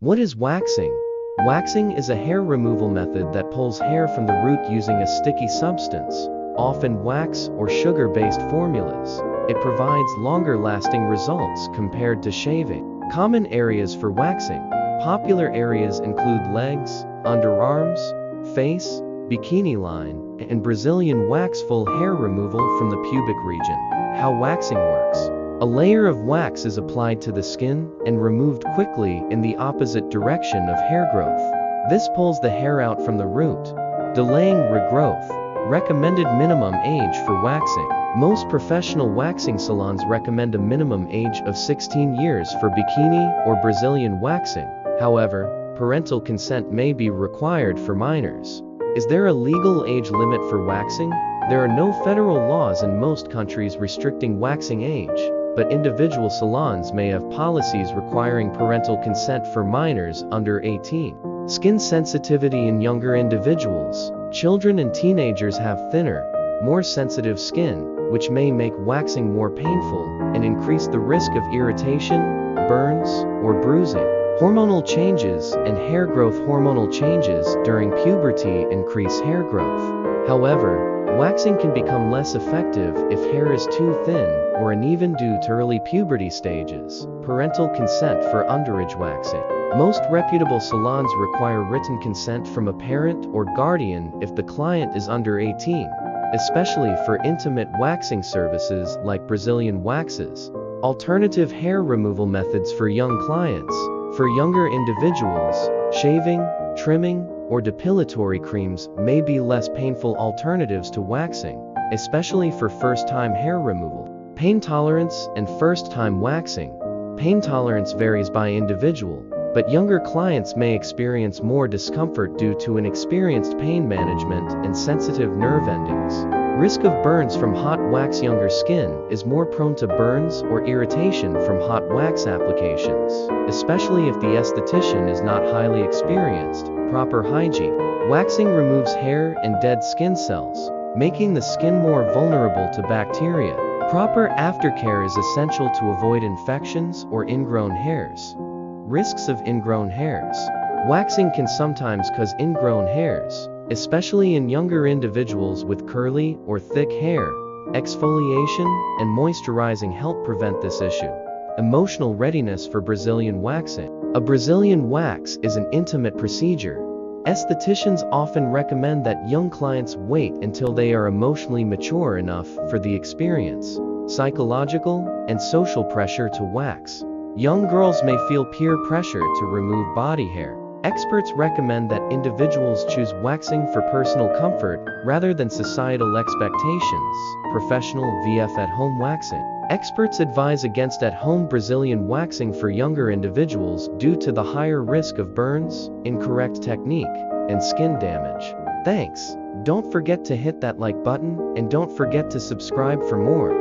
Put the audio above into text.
What is waxing? Waxing is a hair removal method that pulls hair from the root using a sticky substance, often wax or sugar-based formulas. It provides longer-lasting results compared to shaving. Common areas for waxing. Popular areas include legs, underarms, face, bikini line, and Brazilian wax full hair removal from the pubic region. How waxing works. A layer of wax is applied to the skin and removed quickly in the opposite direction of hair growth. This pulls the hair out from the root, delaying regrowth. Recommended minimum age for waxing. Most professional waxing salons recommend a minimum age of 16 years for bikini or Brazilian waxing. However, parental consent may be required for minors. Is there a legal age limit for waxing? There are no federal laws in most countries restricting waxing age, but individual salons may have policies requiring parental consent for minors under 18. Skin sensitivity in younger individuals. Children and teenagers have thinner, more sensitive skin, which may make waxing more painful and increase the risk of irritation, burns, or bruising. Hormonal changes and hair growth. Hormonal changes during puberty increase hair growth. However, waxing can become less effective if hair is too thin or uneven due to early puberty stages. Parental consent for underage waxing. Most reputable salons require written consent from a parent or guardian if the client is under 18, especially for intimate waxing services like Brazilian waxes. Alternative hair removal methods for young clients. For younger individuals, shaving, trimming, or depilatory creams may be less painful alternatives to waxing, especially for first-time hair removal. Pain tolerance and first-time waxing. Pain tolerance varies by individual, but younger clients may experience more discomfort due to inexperienced pain management and sensitive nerve endings. Risk of burns from hot wax. Younger skin is more prone to burns or irritation from hot wax applications, especially if the esthetician is not highly experienced. Proper hygiene. Waxing removes hair and dead skin cells, making the skin more vulnerable to bacteria. Proper aftercare is essential to avoid infections or ingrown hairs. Risks of ingrown hairs. Waxing can sometimes cause ingrown hairs, especially in younger individuals with curly or thick hair. Exfoliation and moisturizing help prevent this issue. Emotional readiness for Brazilian waxing. A Brazilian wax is an intimate procedure. Estheticians often recommend that young clients wait until they are emotionally mature enough for the experience. Psychological and social pressure to wax. Young girls may feel peer pressure to remove body hair. Experts recommend that individuals choose waxing for personal comfort rather than societal expectations. Professional vs. at-home waxing. Experts advise against at-home Brazilian waxing for younger individuals due to the higher risk of burns, incorrect technique, and skin damage. Thanks. Don't forget to hit that like button and don't forget to subscribe for more.